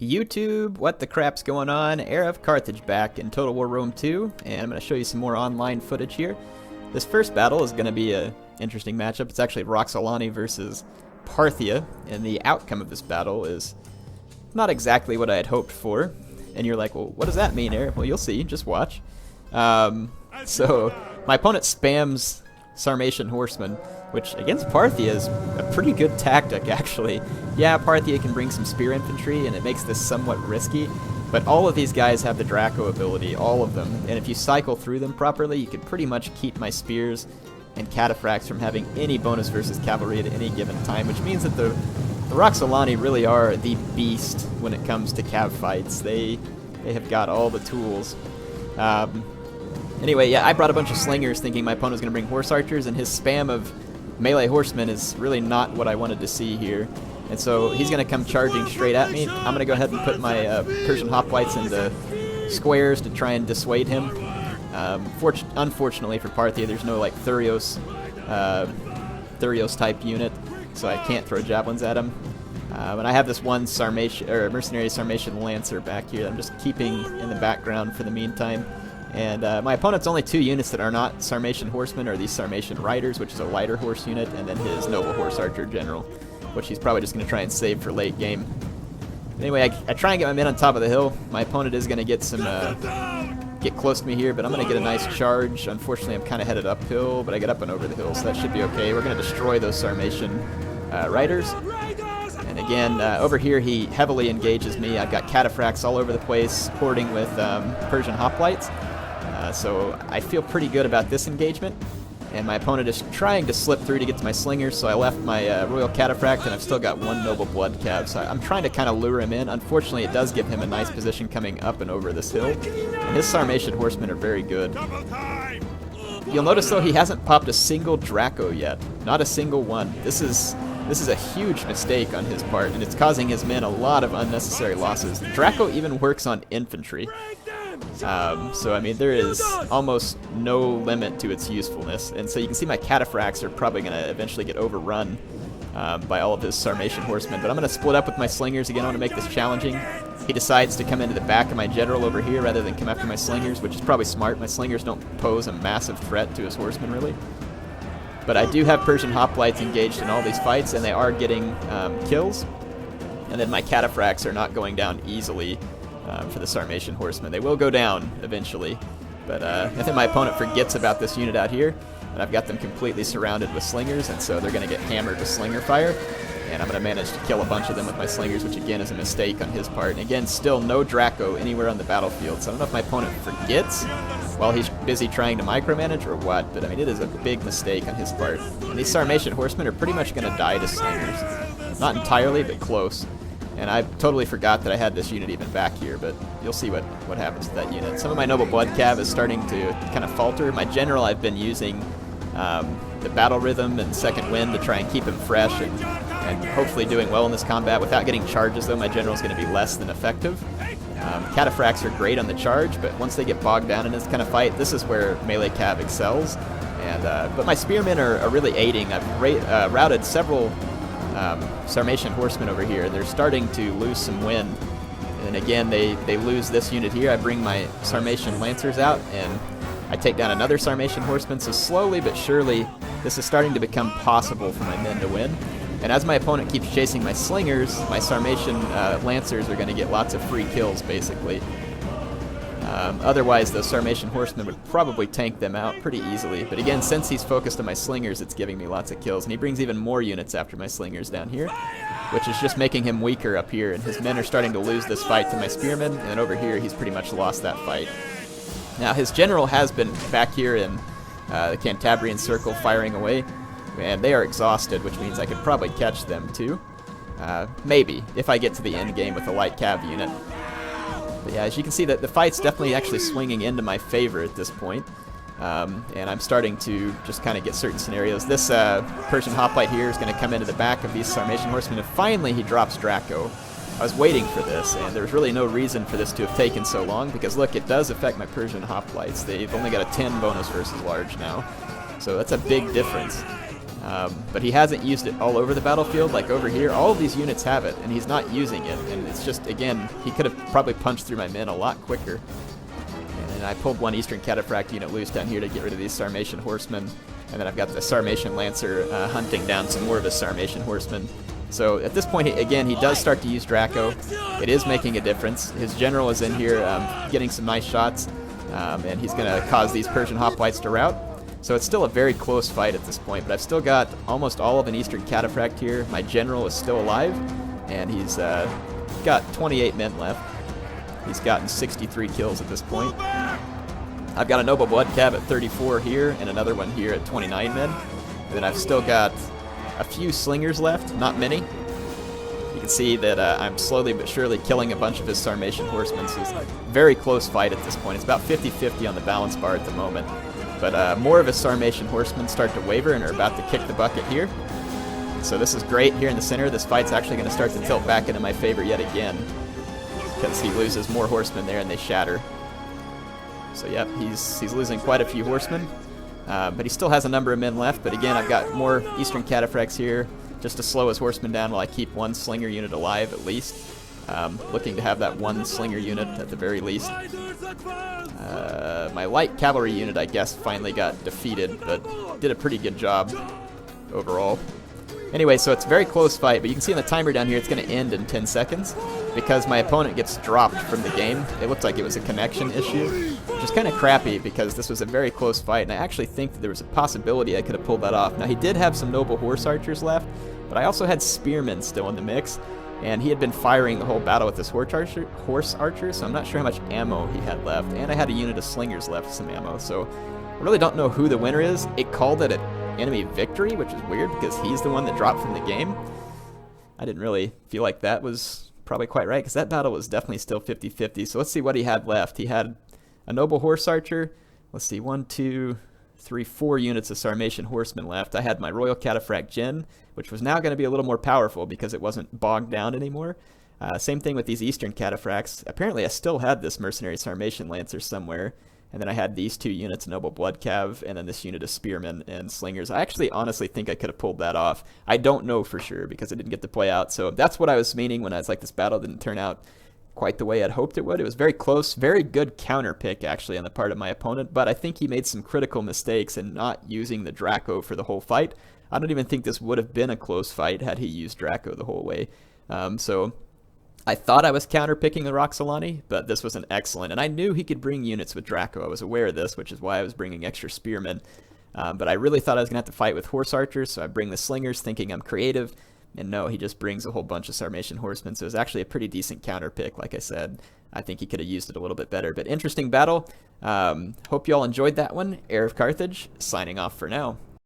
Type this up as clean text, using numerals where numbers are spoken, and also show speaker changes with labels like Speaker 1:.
Speaker 1: YouTube, what the crap's going on? HeirofCarthage back in Total War Rome 2, and I'm going to show you some more online footage here. This first battle is going to be an interesting matchup. It's actually Roxolani versus Parthia, and the outcome of this battle is not exactly what I had hoped for. And you're like, well, what does that mean, Eir? Well, you'll see. Just watch. So my opponent spams Sarmatian horsemen, which against Parthia is a pretty good tactic, actually. Yeah, Parthia can bring some spear infantry, and it makes this somewhat risky, but all of these guys have the Draco ability, all of them, and if you cycle through them properly, you can pretty much keep my spears and cataphracts from having any bonus versus cavalry at any given time, which means that the Roxolani really are the beast when it comes to cav fights. They have got all the tools. Anyway, yeah, I brought a bunch of slingers thinking my opponent was going to bring horse archers, and his spam of melee horsemen is really not what I wanted to see here. And so he's going to come charging straight at me. I'm going to go ahead and put my Persian hoplites into squares to try and dissuade him. Unfortunately for Parthia, there's no like Thurios type unit, so I can't throw javelins at him. And I have this one mercenary Sarmatian lancer back here that I'm just keeping in the background for the meantime. And my opponent's only two units that are not Sarmatian horsemen are these Sarmatian riders, which is a lighter horse unit, and then his noble horse archer general, which he's probably just going to try and save for late game. Anyway, I try and get my men on top of the hill. My opponent is going to get some get close to me here, but I'm going to get a nice charge. Unfortunately, I'm kind of headed uphill, but I get up and over the hill, so that should be okay. We're going to destroy those Sarmatian riders. And again, over here he heavily engages me. I've got cataphracts all over the place, supporting with Persian hoplites. So I feel pretty good about this engagement. And my opponent is trying to slip through to get to my slingers, so I left my Royal Cataphract, and I've still got one Noble Blood Cav. So I'm trying to kind of lure him in. Unfortunately, it does give him a nice position coming up and over this hill. And his Sarmatian horsemen are very good. You'll notice, though, he hasn't popped a single Draco yet. Not a single one. This is a huge mistake on his part, and it's causing his men a lot of unnecessary losses. Draco even works on infantry. So, I mean, there is almost no limit to its usefulness. And so you can see my cataphracts are probably going to eventually get overrun by all of his Sarmatian horsemen. But I'm going to split up with my slingers. Again, I want to make this challenging. He decides to come into the back of my general over here rather than come after my slingers, which is probably smart. My slingers don't pose a massive threat to his horsemen, really. But I do have Persian hoplites engaged in all these fights, and they are getting kills. And then my cataphracts are not going down easily for the Sarmatian horsemen. They will go down eventually, but I think my opponent forgets about this unit out here, and I've got them completely surrounded with slingers, and so they're going to get hammered with slinger fire, and I'm going to manage to kill a bunch of them with my slingers, which again is a mistake on his part. And again, still no Draco anywhere on the battlefield, so I don't know if my opponent forgets while he's busy trying to micromanage or what, but I mean, it is a big mistake on his part. And these Sarmatian horsemen are pretty much going to die to slingers. Not entirely, but close. And I totally forgot that I had this unit even back here, but you'll see what happens to that unit. Some of my Noble Blood Cav is starting to kind of falter. My general, I've been using the battle rhythm and second wind to try and keep him fresh and hopefully doing well in this combat. Without getting charges, though, my general is going to be less than effective. Cataphracts are great on the charge, but once they get bogged down in this kind of fight, this is where melee cav excels. And but my spearmen are really aiding. I've routed several Sarmatian horsemen over here. They're starting to lose some wind, and again they lose this unit here. I bring my Sarmatian lancers out and I take down another Sarmatian horseman. So slowly but surely this is starting to become possible for my men to win. And as my opponent keeps chasing my slingers, my Sarmatian lancers are going to get lots of free kills basically. Otherwise, those Sarmatian horsemen would probably tank them out pretty easily. But again, since he's focused on my slingers, it's giving me lots of kills. And he brings even more units after my slingers down here, which is just making him weaker up here. And his men are starting to lose this fight to my spearmen. And over here, he's pretty much lost that fight. Now, his general has been back here in the Cantabrian Circle firing away. And they are exhausted, which means I could probably catch them too. Maybe, if I get to the end game with a light cav unit. But yeah, as you can see, that the fight's definitely actually swinging into my favor at this point. And I'm starting to just kind of get certain scenarios. This Persian hoplite here is going to come into the back of these Sarmatian horsemen, and finally he drops Draco. I was waiting for this, and there's really no reason for this to have taken so long, because look, it does affect my Persian hoplites. They've only got a 10 bonus versus large now, so that's a big difference. But he hasn't used it all over the battlefield. Like over here, all of these units have it, and he's not using it. And it's just, again, he could have probably punched through my men a lot quicker. And I pulled one Eastern Cataphract unit loose down here to get rid of these Sarmatian horsemen. And then I've got the Sarmatian Lancer hunting down some more of his Sarmatian horsemen. So at this point, again, he does start to use Draco. It is making a difference. His general is in here getting some nice shots, and he's going to cause these Persian hoplites to rout. So it's still a very close fight at this point, but I've still got almost all of an Eastern Cataphract here. My general is still alive, and he's got 28 men left. He's gotten 63 kills at this point. I've got a Noble Blood Cab at 34 here, and another one here at 29 men. And then I've still got a few slingers left, not many. You can see that I'm slowly but surely killing a bunch of his Sarmatian horsemen, so it's a very close fight at this point. It's about 50-50 on the balance bar at the moment. But more of his Sarmatian horsemen start to waver and are about to kick the bucket here. So this is great here in the center. This fight's actually going to start to tilt back into my favor yet again, because he loses more horsemen there and they shatter. So yep, he's losing quite a few horsemen. But he still has a number of men left. But again, I've got more Eastern Cataphracts here just to slow his horsemen down while I keep one slinger unit alive at least. Looking to have that one slinger unit at the very least. My light cavalry unit, I guess, finally got defeated, but did a pretty good job overall. Anyway, so it's a very close fight, but you can see on the timer down here it's going to end in 10 seconds because my opponent gets dropped from the game. It looked like it was a connection issue, which is kind of crappy because this was a very close fight, and I actually think that there was a possibility I could have pulled that off. Now, he did have some noble horse archers left, but I also had spearmen still in the mix, and he had been firing the whole battle with this horse archer, so I'm not sure how much ammo he had left, and I had a unit of slingers left with some ammo, so I really don't know who the winner is. It called it an enemy victory, which is weird because he's the one that dropped from the game. I didn't really feel like that was probably quite right because that battle was definitely still 50-50. So let's see what he had left. He had a noble horse archer. Let's see, 1, 2, 3, 4 units of Sarmatian horsemen left. I had my Royal Cataphract Gen, which was now going to be a little more powerful because it wasn't bogged down anymore. Same thing with these Eastern Cataphracts. Apparently I still had this mercenary Sarmatian Lancer somewhere. And then I had these 2 units, Noble Blood Cav, and then this unit of Spearmen and Slingers. I actually honestly think I could have pulled that off. I don't know for sure because it didn't get to play out. So that's what I was meaning when I was like, this battle didn't turn out quite the way I'd hoped it would. It was very close, very good counter pick actually on the part of my opponent, but I think he made some critical mistakes in not using the Draco for the whole fight. I don't even think this would have been a close fight had he used Draco the whole way. So I thought I was counter-picking the Roxolani, but this was an excellent, and I knew he could bring units with Draco. I was aware of this, which is why I was bringing extra spearmen. But I really thought I was going to have to fight with horse archers, so I bring the slingers thinking I'm creative, and no, he just brings a whole bunch of Sarmatian horsemen, so it was actually a pretty decent counter-pick, like I said. I think he could have used it a little bit better, but interesting battle. Hope you all enjoyed that one. HeirofCarthage, signing off for now.